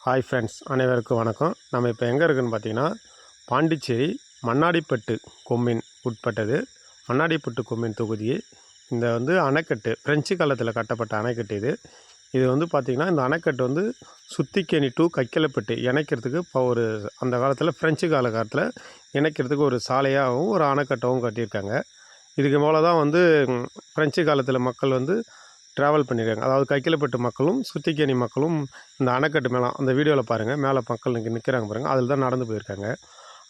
Hi friends, அனைவருக்கும் வணக்கம். நம்ம இப்போ எங்கே இருக்குதுன்னு பார்த்தீங்கன்னா, பாண்டிச்சேரி மண்ணாடிப்பட்டு கொம்யூன் உட்பட்டது. மண்ணாடிப்பட்டு கொம்யூன் தொகுதி. இந்த அணைக்கட்டு பிரெஞ்சு காலத்தில் கட்டப்பட்ட அணைக்கட்டு இது. இது பார்த்திங்கன்னா, இந்த அணைக்கட்டு சுத்திக்கேணி டு கைக்கலப்பட்டு இணைக்கிறதுக்கு இப்போ அந்த காலத்தில் ஃப்ரெஞ்சு காலத்தில் இணைக்கிறதுக்கு ஒரு சாலையாகவும் ஒரு அணைக்கட்டாகவும் கட்டியிருக்காங்க. இதுக்கு மேலே தான் ஃப்ரெஞ்சு காலத்தில் மக்கள் ட்ராவல் பண்ணியிருக்காங்க. அதாவது கைக்கிலப்பட்டு மக்களும் சுத்திக்கேணி மக்களும் இந்த அணைக்கட்டு மேலே அந்த வீடியோவில் பாருங்கள், மேலே மக்கள் நிற்கிறாங்க பாருங்கள், அதில் தான் நடந்து போயிருக்காங்க.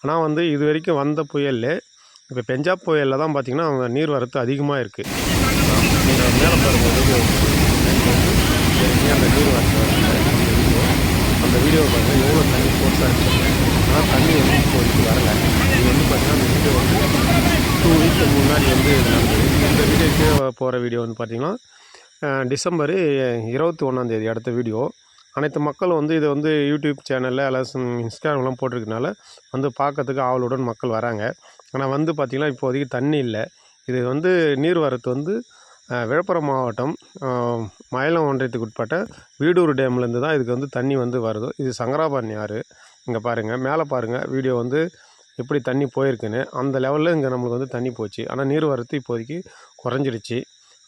ஆனால் இது வரைக்கும் வந்த புயலில் இப்போ பெஞ்சாப் புயலில் தான் பார்த்திங்கன்னா அவங்க நீர் வரத்து அதிகமாக இருக்குது. நீங்கள் மேலே பாருங்கள், அந்த நீர் வரத்து அந்த வீடியோ பாருங்கள் எவ்வளோ தண்ணி ஃபோர்ஸாக இருக்குது. ஆனால் தண்ணி இப்போதைக்கு வரலை. இது பார்த்திங்கன்னா அந்த வீடியோ 2 வீக்கு முன்னாடி நடந்தது. இந்த வீடியோக்கு போகிற வீடியோ பார்த்திங்கன்னா டிசம்பர் 21 அடுத்த வீடியோ. அனைத்து மக்களும் இதை யூடியூப் சேனலில் எல்லாம் இன்ஸ்டாகிராம்லாம் போட்டிருக்கனால பார்க்கறதுக்கு ஆவலுடன் மக்கள் வராங்க. ஆனால் பார்த்திங்கன்னா இப்போதைக்கு தண்ணி இல்லை. இது நீர் வரத்து விழுப்புரம் மாவட்டம் மயிலம் ஒன்றியத்துக்கு உட்பட்ட வீடூர் டேம்லேருந்து தான் இதுக்கு தண்ணி வருது. இது சங்கராபரணி ஆறு. இங்கே பாருங்கள், மேலே பாருங்கள் வீடியோ எப்படி தண்ணி போயிருக்குன்னு. அந்த லெவலில் இங்கே நம்மளுக்கு தண்ணி போச்சு. ஆனால் நீர் வரத்து இப்போதைக்கு குறைஞ்சிடுச்சு.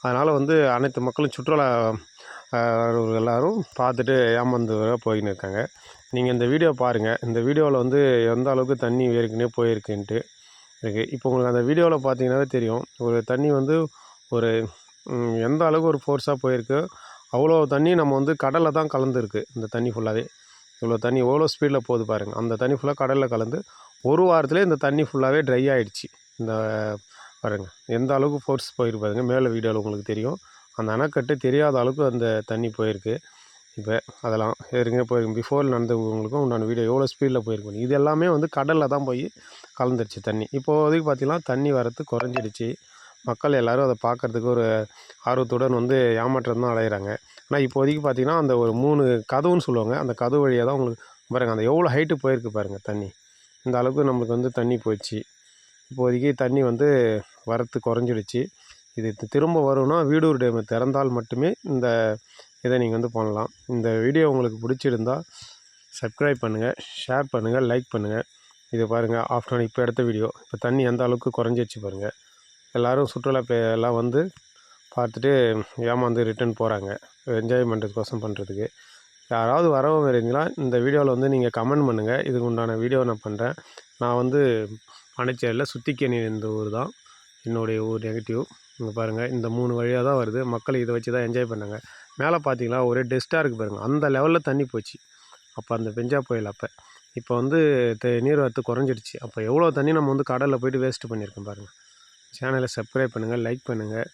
அதனால் அனைத்து மக்களும் சுற்றுலா எல்லோரும் பார்த்துட்டு ஏமாந்து போயின்னு இருக்காங்க. நீங்கள் இந்த வீடியோ பாருங்கள். இந்த வீடியோவில் எந்த அளவுக்கு தண்ணி ஏற்கனவே போயிருக்குன்ட்டு இருக்குது. இப்போ உங்களுக்கு அந்த வீடியோவில் பார்த்தீங்கன்னாவே தெரியும், ஒரு தண்ணி ஒரு எந்த அளவுக்கு ஒரு ஃபோர்ஸாக போயிருக்கு. அவ்வளோ தண்ணி நம்ம கடலில் தான் கலந்துருக்கு. இந்த தண்ணி ஃபுல்லாகவே இவ்வளோ தண்ணி எவ்வளோ ஸ்பீடில் போகுது பாருங்கள். அந்த தண்ணி ஃபுல்லாக கடலில் கலந்து ஒரு வாரத்துலேயே இந்த தண்ணி ஃபுல்லாகவே ட்ரை ஆகிடுச்சு. இந்த பாருங்கள் எந்த அளவுக்கு ஃபோர்ஸ் போயிருக்கு பாருங்கள். மேலே வீடியோவில் உங்களுக்கு தெரியும், அந்த அணைக்கட்டு தெரியாத அளவுக்கு அந்த தண்ணி போயிருக்கு. இப்போ அதெல்லாம் ஏற்கனவே போயிருக்கு. பிஃபோர் நடந்தவங்களுக்கும் உண்டான வீடியோ எவ்வளோ ஸ்பீடில் போயிருக்கு. இது எல்லாமே கடலில் தான் போய் கலந்துருச்சு தண்ணி. இப்போதைக்கு பார்த்திங்கன்னா தண்ணி வரத்து குறைஞ்சிடுச்சு. மக்கள் எல்லோரும் அதை பார்க்குறதுக்கு ஒரு ஆர்வத்துடன் ஏமாற்றம் தான் அடைகிறாங்க. ஆனால் இப்போதைக்கு பார்த்திங்கன்னா அந்த ஒரு 3 கதவுன்னு சொல்லுவாங்க, அந்த கதவு வழியாக தான் உங்களுக்கு பாருங்கள் அந்த எவ்வளோ ஹைட்டு போயிருக்கு பாருங்கள் தண்ணி. இந்த அளவுக்கு நம்மளுக்கு தண்ணி போயிடுச்சு. இப்போதைக்கு தண்ணி வரத்து குறைஞ்சிடுச்சு. இது திரும்ப வரும்னா வீடூர் டேமை திறந்தால் மட்டுமே இந்த இதை நீங்கள் பண்ணலாம். இந்த வீடியோ உங்களுக்கு பிடிச்சிருந்தா சப்ஸ்கிரைப் பண்ணுங்கள், ஷேர் பண்ணுங்கள், லைக் பண்ணுங்கள். இது பாருங்கள் ஆஃப்டர் இப்போ எடுத்த வீடியோ. இப்போ தண்ணி எந்த அளவுக்கு குறைஞ்சிடுச்சு பாருங்கள். எல்லோரும் சுற்றுலா எல்லாம் பார்த்துட்டு ஏமாந்து ரிட்டன் போகிறாங்க, என்ஜாய்மெண்ட்டுக்கோசம் பண்ணுறதுக்கு. யாராவது வரவங்க இருந்தீங்களா இந்த வீடியோவில் நீங்கள் கமெண்ட் பண்ணுங்கள். இதுக்கு உண்டான வீடியோ நான் பண்ணுறேன். நான் பாண்டிச்சேரியில் சுத்திக்கேணி இந்த ஊர் தான் என்னுடைய ஊர் நெகட்டிவ். இங்கே பாருங்கள் இந்த 3 வழியாக தான் வருது. மக்கள் இதை வச்சு தான் என்ஜாய் பண்ணாங்க. மேலே பார்த்தீங்களா ஒரே டஸ்ட்டாக இருக்குது பாருங்கள். அந்த லெவலில் தண்ணி போச்சு அப்போ அந்த பெஞ்சாப் புயல். அப்போ இப்போ நீர் வரத்து குறைஞ்சிடுச்சு. அப்போ எவ்வளோ தண்ணி நம்ம கடலில் போய்ட்டு வேஸ்ட்டு பண்ணியிருக்கோம் பாருங்கள். சேனலை சப்ஸ்கிரைப் பண்ணுங்கள், லைக் பண்ணுங்கள்.